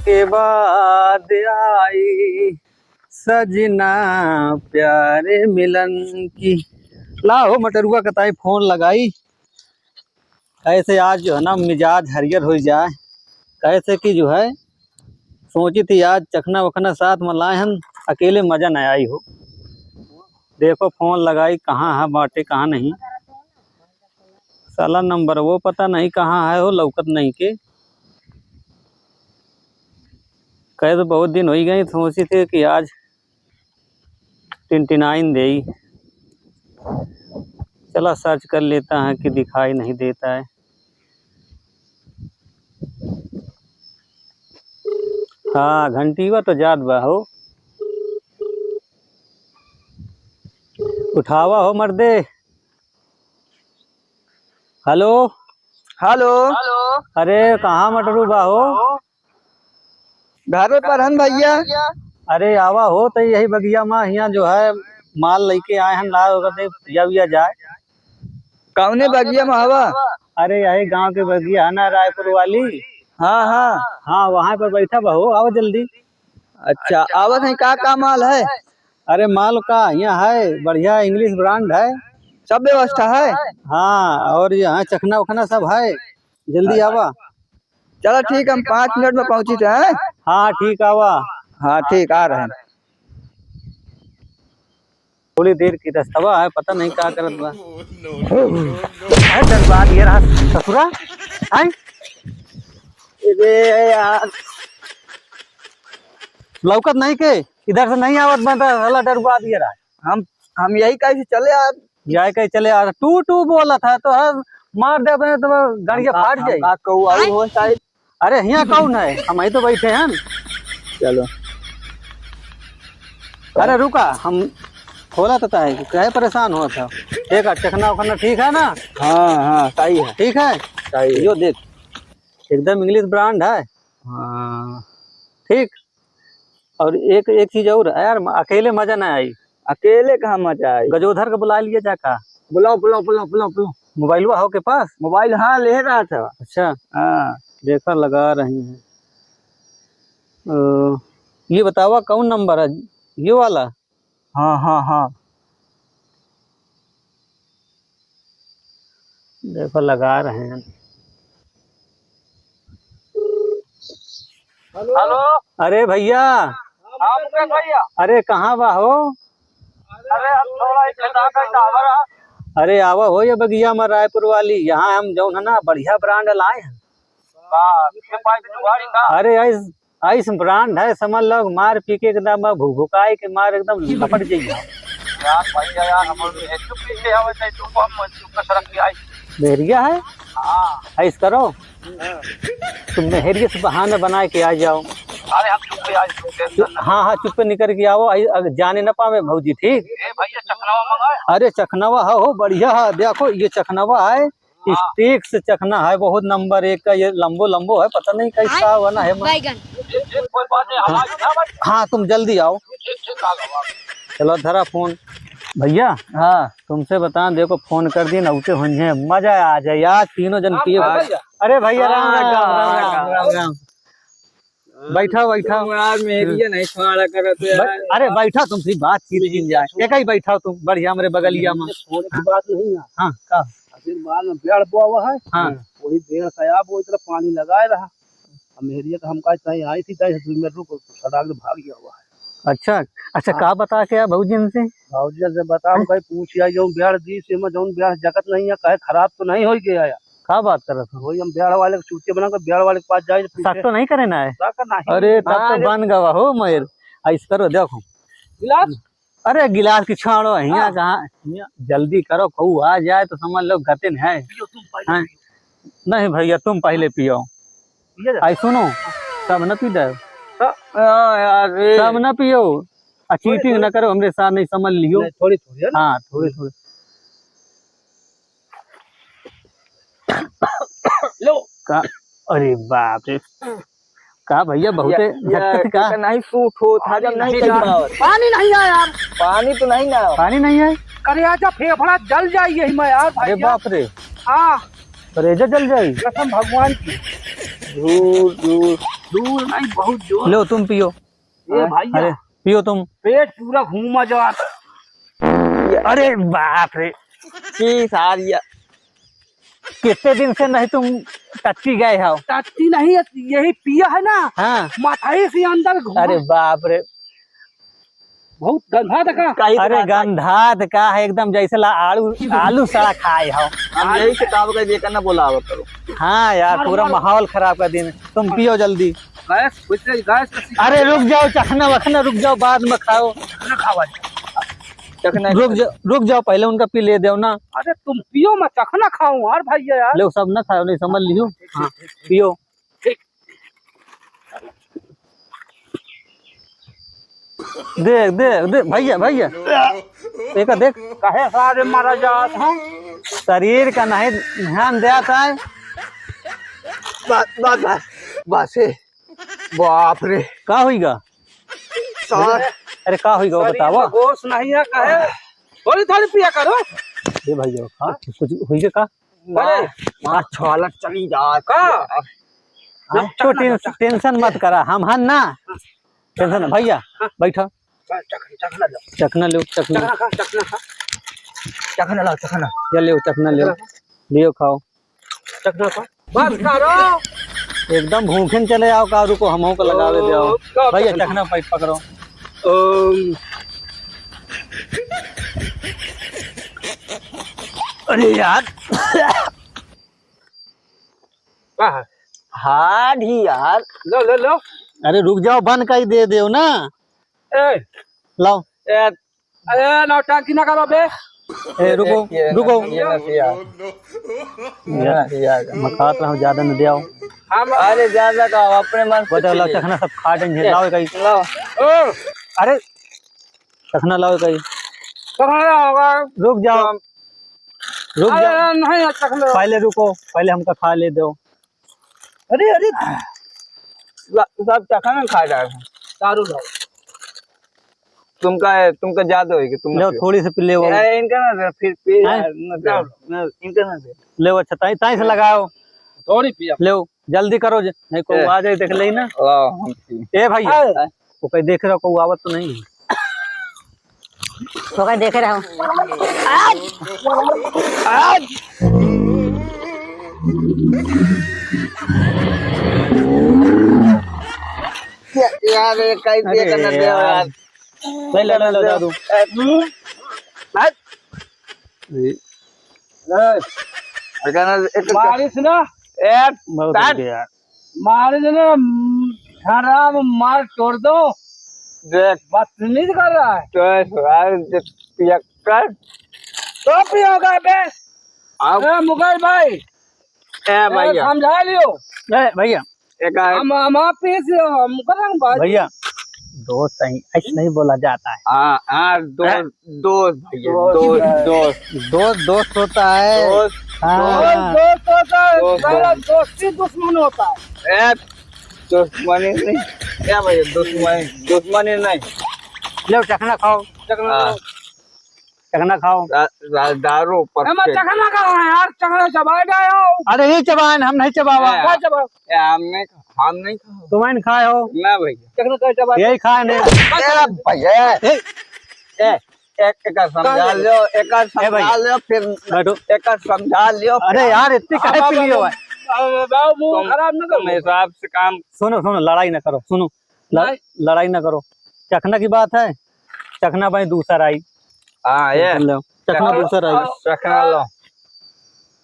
के बाद आई सजना प्यारे मिलन की। लाओ मटरुआ कताई फोन लगाई, कैसे आज जो है ना मिजाज हरियर हो जाए। कैसे कि जो है सोची थी आज चखना वखना साथ में लाए हम, अकेले मजा न आई हो। देखो फोन लगाई, कहाँ है बाटे कहाँ नहीं, साला नंबर वो पता नहीं कहाँ है, वो लौकत नहीं के। कहे तो बहुत दिन हो ही गई, सोची थी कि आज 29 दे। चला सर्च कर लेता है कि दिखाई नहीं देता है। हाँ घंटीवा तो जात बा हो, उठावा हो मर्दे। Hello hello. अरे कहाँ मटरू बा हो? घर पर हन भैया। अरे आवा हो तो यही बगिया माँ यहाँ जो है माल लेके आए हैं, ला भैया जाए। कौने बगिया में हवा? अरे यही गांव के बगिया है ना, रायपुर वाली। हाँ हाँ हाँ वहाँ पर बैठा बहो, आओ जल्दी। अच्छा आवत है, का माल है? अरे माल का यहाँ है बढ़िया इंग्लिश ब्रांड है, सब व्यवस्था है। हाँ और यहाँ चखना वखना सब है, जल्दी आवा। चलो ठीक, हम 5 मिनट में पहुँची थे। हाँ ठीक आवा। हाँ ठीक आ रहे हैं। थोड़ी देर की रास्ता है, पता नहीं क्या करत बा। दरबार ये रहा ससुरा। अरे यार लौकत नहीं के, इधर से नहीं आवत बता, डरवा दिया रहा। हम यही कैसे चले आज? जाए कहीं चले आ, टू टू बोला था तो मार दे अपने तो गाड़िया फाट जाए। अरे यहाँ कौन है, हम यही तो बैठे हैं। चलो अरे रुका, हम खोला तो है, क्या परेशान हुआ था। ठीक है चखना वखना ठीक है ना? हाँ हाँ सही है, ठीक है सही है। यो देख एकदम इंग्लिश ब्रांड है। हाँ ठीक। और एक चीज और है यार, अकेले मजा ना आई। अकेले कहाँ मजा आई? गजोधर को बुला लिया जाका। बुलाओ बुलाओ बुलाओ बुलाओ बुलाओ। मोबाइल हो के पास? मोबाइल हाँ ले रहा था। अच्छा हाँ देखा लगा रही है। ये बतावा कौन नंबर है, ये वाला? हाँ हाँ हाँ देखो लगा रहे हैं। हेलो। अरे भैया। हाँ मुकेश भैया। अरे कहाँ बा हो? अरे हम थोड़ा इधर का टावर है। अरे आवा हो ये बगिया में रायपुर वाली, यहाँ हम जो है ना बढ़िया ब्रांड लाए हैं। अरे आइस ब्रांड है, समझ लो मार पी के एकदम भुकाई के मार एकदम लपट जाइए। मेहरिया है ऐस करो, तुम मेहरिया से बहाना बना के आ जाओ। अरे हम चुप आज। हाँ हाँ चुप निकल के आओ, जाने न पावे भौजी। ठीक भैया चखनावा मंगाए। अरे चखनवा हो बढ़िया है, देखो ये चखनवा है, स्टीक से चखना है, बहुत नंबर 1 का। ये लंबो लंबो है, पता नहीं कैसा बना है। हाँ तुम जल्दी आओ। चलो धरा फोन भैया। हाँ तुमसे बता, देखो फोन कर दी ना उसे होंगे, मजा आ जाए यार, तीनों जन पिए। अरे भैया राम राम राम राम राम। बैठा बैठा नहीं छोड़ा करो। अरे बैठा, तुमसे बात की जाए। एक ही बैठा तुम बढ़िया मेरे बगलिया में। बात नहीं है। हाँ का बाद में पेड़ बोआ हुआ है। हाँ वही पेड़ खया, वो इतना पानी लगाए रहा। मेहरिया का हम कहीं आई थी, सड़क भाग गया हुआ है। अच्छा अच्छा का बता के भौजी से? भौजी से बता कहीं पूछिया जो बेड़ दी से में जो बेड़ जगत नहीं है, कहे खराब तो नहीं हो गया है। का बात कर रहा? वही हम बेड़ वाले को चूतिया बना कर बेड़ वाले के पास जाए। शक तो नहीं करे ना है? नहीं। अरे तब तो बन गवा हो मयर। ऐस करो देखो गिलास। अरे गिलास की छाड़ो यहाँ कहाँ, जल्दी करो कहू आ जाए तो समझ लो गतिन है। नहीं भैया तुम पहले पियो। आई सुनो, सब न पी दो, सब न पियो, चीटिंग न करो हमरे साथ, नहीं समझ लियो। थोड़ी थोड़ी। हाँ थोड़ी थोड़ी लो का। अरे बाप रे का भैया बहुत झटक का नहीं सूट हो था जब नहीं पानी नहीं है यार। पानी तो नहीं ना, पानी नहीं है। अरे आजा फेफड़ा जल जाइए मैं यार। अरे बाप रे, हाँ रेजा जल जाए कसम भगवान की। झूठ झूठ। दूर नहीं, बहुत जोर। लो तुम पियो। ए भैया, अरे पियो तुम। पेट पूरा घूमा जाता। अरे बाप रे, की सारिया, कितने दिन से नहीं तुम टट्टी गए हो? टट्टी नहीं, यही पिया है ना। हाँ। माथा से अंदर घुमा। अरे बाप रे, बहुत गंधा था। अरे गंधात का है एकदम, जैसे आलू सड़ा खाए हो। हम यही से काम कर दिया करना, बोला करो। हाँ यार, पूरा माहौल खराब कर दिन। तुम पियो जल्दी। Gas gas. अरे रुक जाओ, चखना वखना रुक जाओ, बाद में खाओ। खावा चखना रुक जाओ, पहले उनका पी ले दो ना। अरे तुम पियो, मैं चखना खाऊं यार भैया यार। लो सब ना खाओ, नहीं समझ लियो। हाँ पियो। देख देख देख भैया भैया, एक देख कहे सारे मारा जात हम। शरीर का नहीं ध्यान देता है। बस बाप रे, का होगा? अरे का होगा वो बताओ। गोश नहीं है, कहे थोड़ी थोड़ी पिया करो। ये भैया हाँ कुछ होगा का? अरे मां छाला चली जा का। तो टेंशन मत करा, हम हन ना टेंशन। भैया बैठो, चखना लो, चखना लो, चखना चखना लो, चखना या ले चखना ले लियो, खाओ चखना खा। बस करो, एकदम भूखे चले आओ का। रुको हम को लगावे दो भैया, चखना पकड़ो। अरे यार हार्ड ही यार। लो लो लो। अरे रुक जाओ, बन का ही दे दो ना। ए लाओ। अरे नौटंकी ना करो बे। ए रुको रुको, यार मखात रहा ज्यादा न दियाओ। हम अरे ज्यादा का अपने मन से बताओ, लाओ चखना सब खा देंगे। लाओ कहीं, लाओ। अरे चखना लाओ कहीं। चखना होगा। रुक जाओ, रुक जाओ, नहीं चखना। पहले रुको, पहले हमका खा ले दो। अरे अरे सब चखना खा जाए। दारू लो। तुमका ज्यादा होगी, तुम लो थोड़ी सी पी ले। अरे इनका ना दे, फिर पी हैं? इनका ना दे। ले अच्छा, ताई से लगाओ। थोड़ी पिया। ले जल्दी करो, नहीं को आ जाए देख ले ना। लाओ हम पी। ए भैया वो कहीं देख रहा को आवत तो नहीं? तो कहीं देख रहा हूँ। यार कहीं अरे दिया करना दे यार। ले ले ले दादू। बारिश ना बहुत हो गया यार। बारिश ना खराब मार छोड़ दो। देख बदतमीज कर रहा है। तो यार जब पिया कर तो पियोगा बे। अब मुगल भाई भैया समझा लियो। ए भैया, एक हम आप पीस हम करेंगे भाई। भैया दोस्त नहीं, ऐसे नहीं बोला जाता है। हाँ दोस्त भैया, दोस्त दोस्त होता है। दोस्त हाँ। दोस्त होता है, पहला दोस्ती दुश्मन होता है। दुश्मनी नहीं क्या भैया, दुश्मनी नहीं। लो चखना खाओ, चखना खाओ। दारू पर चखना करो यार, चखना चबा गए हो। अरे नहीं चबान, हम नहीं चबावा। क्या चबा? हम नहीं खाओ तुम्हें खाए हो ना भैया। चखना क्या चबा? यही खाए नहीं भैया एक समझा लो, एक समझा लो, फिर बैठो। एक समझा लियो। अरे यार इतनी काहे पी लियो है? मुंह खराब न करो। हिसाब से काम। सुनो सुनो, लड़ाई ना करो, सुनो लड़ाई ना करो। चखना की बात है, चखना भाई दूसरा आई। हाँ ये चखना दूसरा आई। चखना लो,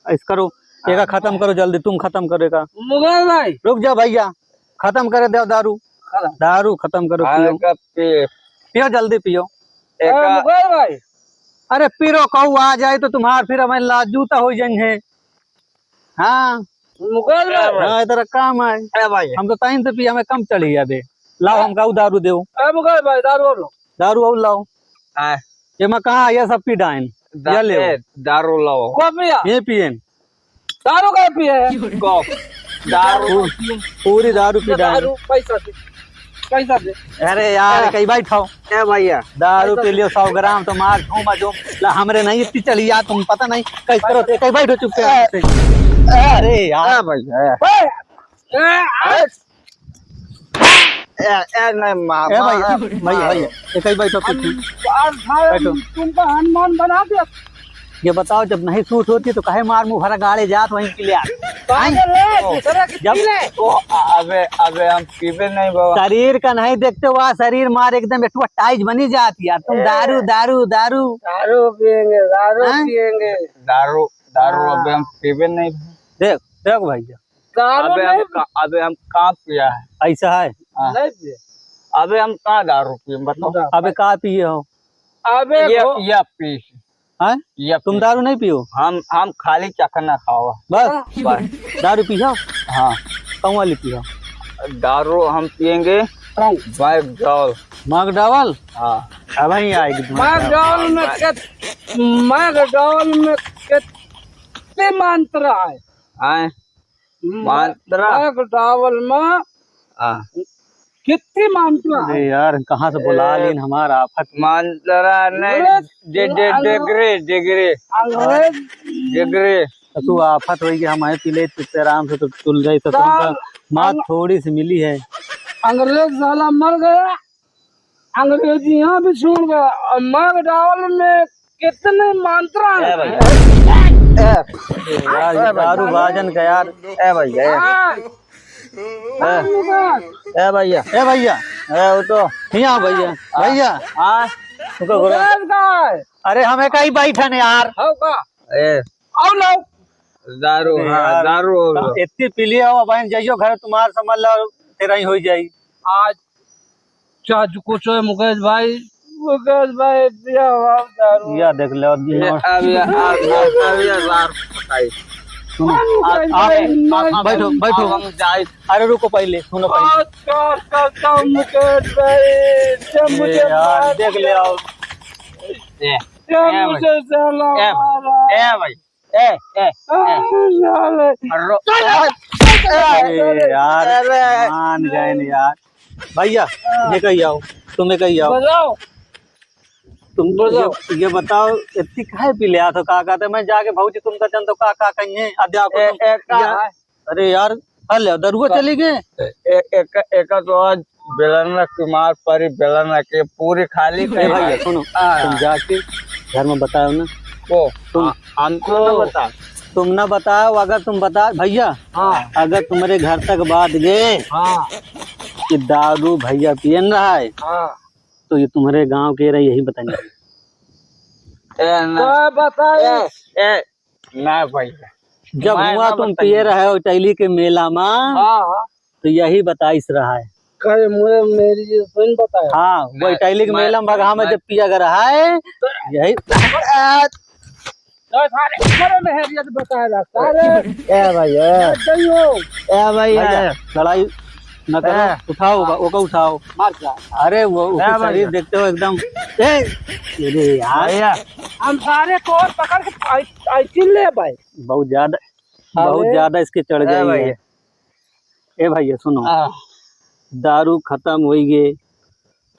इस करो, एक खत्म करो जल्दी, तुम खत्म करेगा। मुगल भाई रुक जाओ भैया, खत्म करे दो दारू, दारू खत्म करो। पियो पियो जल्दी पियो। मुगल भाई अरे पीरो कहू आ जाए तो तुम्हार फिर हमें लाजूता हो जाए। हाँ मुगल भाई हाँ, इधर काम है भाई। हम तो टाइम से पिया, हमें कम चढ़ी अबे। लाओ हम का दारू दो। मुगल भाई दारू लो। दारू और लाओ। ये मैं कहा ये सब पी डाइन। ये ले दारू लाओ। को पिया? ये पिए दारू का पिए? को दारू पूरी दारू पी डाइन। दारू पैसा दे, पैसा दे। अरे यार कई बैठाओ क्या भैया, दारू पी लियो 100 ग्राम तो मार झूमा जो हमरे नहीं इतनी चली यार, तुम पता नहीं कैसे करो। कई बैठो चुप से। अरे यार भैया नहीं ए भैया भैया भैया एक ही बैठो बैठो। तुमको हनुमान बना दिया। ये बताओ जब नहीं सूट होती तो काहे मार मुंह भरा गाड़े जात वहीं के लिए जब अबे अबे हम पीबे नहीं बाबा। शरीर का नहीं देखते हुआ शरीर मार एकदम एक टाइज बनी जाती यार। तुम दारू दारू दारू दारू पियेंगे दारू हैं? पियेंगे दारू दारू अबे हम पीबे नहीं। देख देख भैया दारू अबे हम कहाँ पिया है? ऐसा है। नहीं पिए। अबे हम कहाँ दारू पिए बताओ। अबे का पिए हो? अबे ये पी हैं? ये तुम दारू नहीं पियो? हम खाली चखना खाओ बस बस। दारू पियो? हाँ कौन वाली पियो? दारू हम पियेंगे मैकडॉल। मैकडॉल? हाँ अब ही आएगी मैकडॉल में कितने मंत्र है? आए मंत्र मैकडॉल में हाँ कितने मंत्र है? अरे यार कहाँ से बुला लीन हमारा आफत। मंत्र नहीं डिग्री डिग्री अंग्रेज डिग्री तो तू आफत हुई कि हमारे पीले इतने आराम से तो चुल गई तो तुमका माँ थोड़ी सी मिली है। अंग्रेज साला मर गया, अंग्रेजी यहाँ भी छोड़ गया और मैकडॉल में कितने मंत्र हैं? यार ये दारू बाजन का यार। ए भैया ए भैया ए भैया वो तो यहाँ भैया भैया हाँ तुमको बोला। अंग्रेज का है। अरे हमें कहीं बैठन यार। हो का? ए आओ लो। दारू हाँ दारू इतनी पी लिया हो बहन जाइयो घर तुम्हार समझ लो तेरा ही हो जाई। आज चाचू कुछ है मुकेश भाई पिया हुआ दारू। या देख लो अभी बैठो बैठो। हम जाए। अरे रुको पहले सुनो पहले। आज करता हूँ मुकेश भाई, जब मुझे यार देख ले आओ। जब मुझे साला मारा। ए भाई ए ए साले। अरे यार मान गए न यार। भैया ये कही आओ तुम्हें कही आओ। बजाओ। तुम ये बताओ इतनी काहे पी लिया तो का कहते मैं जाके भौजी तुम का जन तो का कहिए अध्यापक। अरे यार हल दरुआ चली गए। एक तो आज बेलना कुमार परी बेलना के पूरी खाली ए भैया सुनो तुम जाके घर में बताओ ना। को तुम हमको ना बता। तुम ना बताओ अगर तुम बता भैया। हाँ अगर तुम्हारे घर तक बात गए हाँ कि दारू भैया पियन रहा है हाँ तो ये तुम्हारे गांव के रही यही बताएंगे। तो बताइए। ए ना भैया जब हुआ तुम पिए रहे हो टैली के मेला में हाँ तो यही बताइस रहा है। करे मुझे मेरी सुन बताया। हाँ वही टैली के मेला में बगहा में जब पिया कर रहा है यही। तो सारे मेहरियत बताया सारे। ए भैया ए भैया लड़ाई न करो उठाओ वो को उठाओ। मार जा। अरे वो उसका शरीर देखते हो एकदम। अरे यार हम सारे को पकड़ के चिल्ले भाई। बहुत ज्यादा इसके चढ़ गई है। ए भैया सुनो दारू खत्म हो गई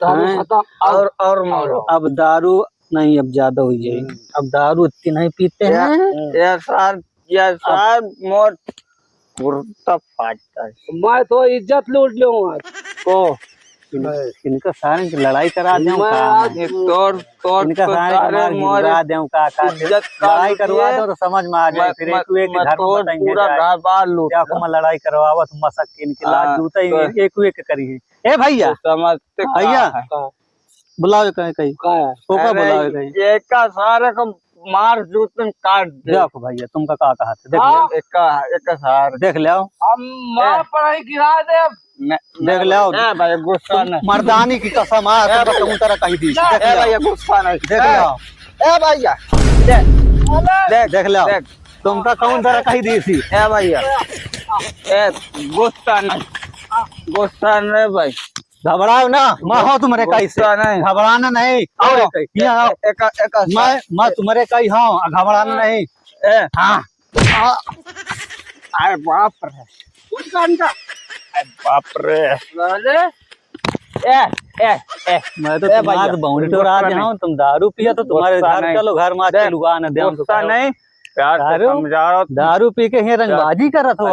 दारू खत्म और मारो। अब दारू नहीं अब ज्यादा हो गई। अब दारू इतनी नहीं पीते हैं। ये सार मोर कुर्ता फाटता है। मैं तो इज्जत लूट लूँ को इनका सारे की लड़ाई करा दूं इनका सारे गिरा दूं का लड़ाई करवा दो तो समझ में आ जाए। फिर एक घर पूरा घर बार लूट में लड़ाई करवावत मसक इनकी लाज जूता एक करिए। ए भैया समझते भैया बुलाओ कहीं कहीं कोका बुलाओ कहीं। एक का सारे को मार जूतन काट दे। देखो भैया तुमका का कहा था देख ले एक सार देख ले आओ। हम माँ पढ़ाई गिरा दे। देख ले आओ भाई गुस्सा नहीं। मर्दानी की कसम आ तुम तरह कही दी। देख ले आओ गुस्सा नहीं। देख ले आओ ए भैया देख ले आओ तुमका कौन तरह कही दी थी। ए भैया ए गुस्सा नहीं भाई। घबराओ ना मैं हो तुम्हारे कहीं से घबराना नहीं। और मैं तुम्हारे कहीं हूँ घबराना नहीं। हाँ अरे बाप रे बाप रे मैं तो तुम्हारे बाउंड्री तो राज हूँ। तुम दारू पिया तो तुम्हारे घर चलो घर में लुगा न दे नहीं प्यार से समझा रहा हूं। दारू पी के रंगबाजी करत हो।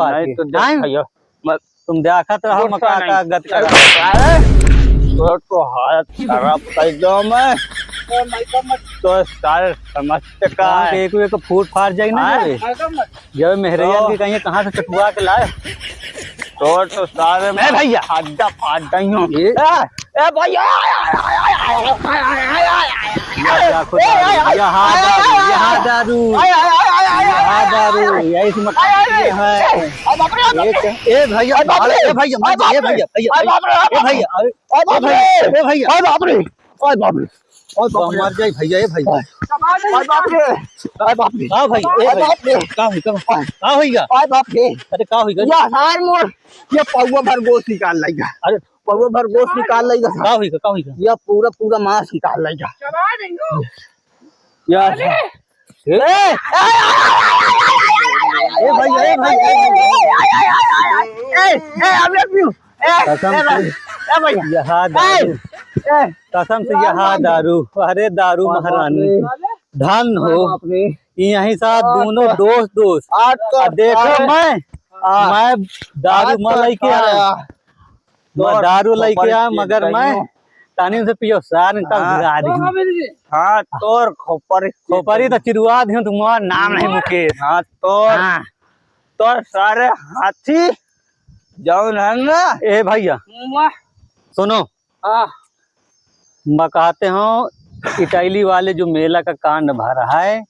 तुम देखत रहो गुस्सा मका का नहीं। गत कर तो हालत खराब कर दो मैं तो सारे समझते का है। एक एक फूट फाड़ जाए ना हाँ? जब मेहरैया तो- के कहीं कहाँ से कटुआ के लाए तो सारे मैं भैया हड्डा फाड़ गई हूँ ये ए भैया यहाँ दारू यहाँ दारू यही से मकान है ए भैया ए भैया मत जा, ए भैया भैया ए भैया ए भैया मर जाए भैया ए भैया का भाई ए भैया का होइगा अरे का होइगा ये पौवा भर गोश्त निकाल लेगा। अरे पौवा भर गोश्त निकाल लेगा। का होइगा ये पूरा पूरा मांस निकाल लेगा। यार ए कसम से यहाँ दारू अरे दारू महारानी धन हो यहीं साथ दोनों दोस्त देखो मैं दारू मैं लेके आया मैं दारू लेके आया मगर मैं तानी से पियो सार हाँ तोर खोपरी तो चिरुआ दियो तुम्हारा नाम नहीं मुकेश हाँ तोर सारे हाथी जौन है ना। ए भैया सुनो मैं कहते हो इटैली वाले जो मेला का कांड भरा है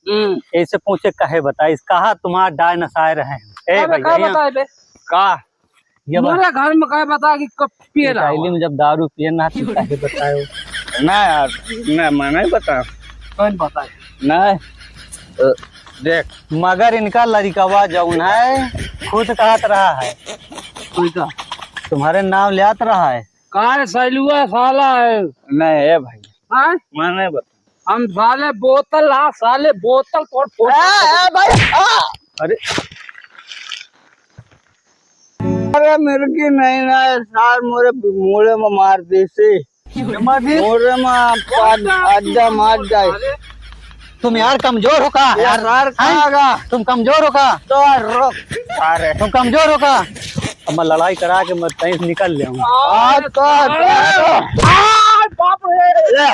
ऐसे पूछे कहे बताइए कहा तुम्हारा डाय नसाए रहे ए भैया का ये मेरे घर में कहे बता कि कब पिए रहा इटैली में जब दारू पिए ना तो कहे बताओ ना यार ना मैं नहीं बता कौन बताए नहीं देख मगर इनका लड़कवा जौन है खुद कहत रहा है तुम्हारे नाम लियात रहा है कार सैलुआ साला है नहीं है भाई हाँ? मैं नहीं बता। हम साले बोतल साले बोतल तोड़ अरे अरे मेरे की नहीं ना सार मोरे मोरे में मार दी सी मोरे में अड्डा मार जाए। तुम यार कमजोर हो का यार सार खाएगा तुम कमजोर हो का तो रोक सारे तुम कमजोर हो का अब मैं लड़ाई करा के मैं कहीं से निकल ले आज तो बाप रे ले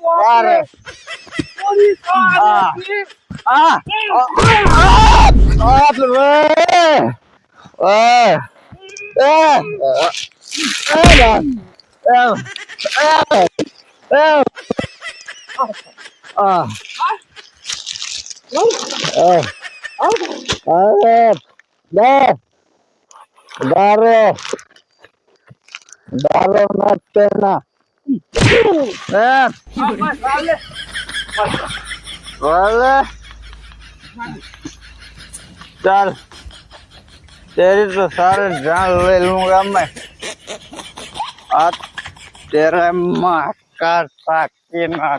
सारे आप रे दारो मत पीना चल तेरी तो सारे जान ले लूंगा मैं आज तेरे माँ का साकी ना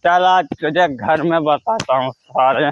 चल आज तुझे घर में बताता हूँ सारे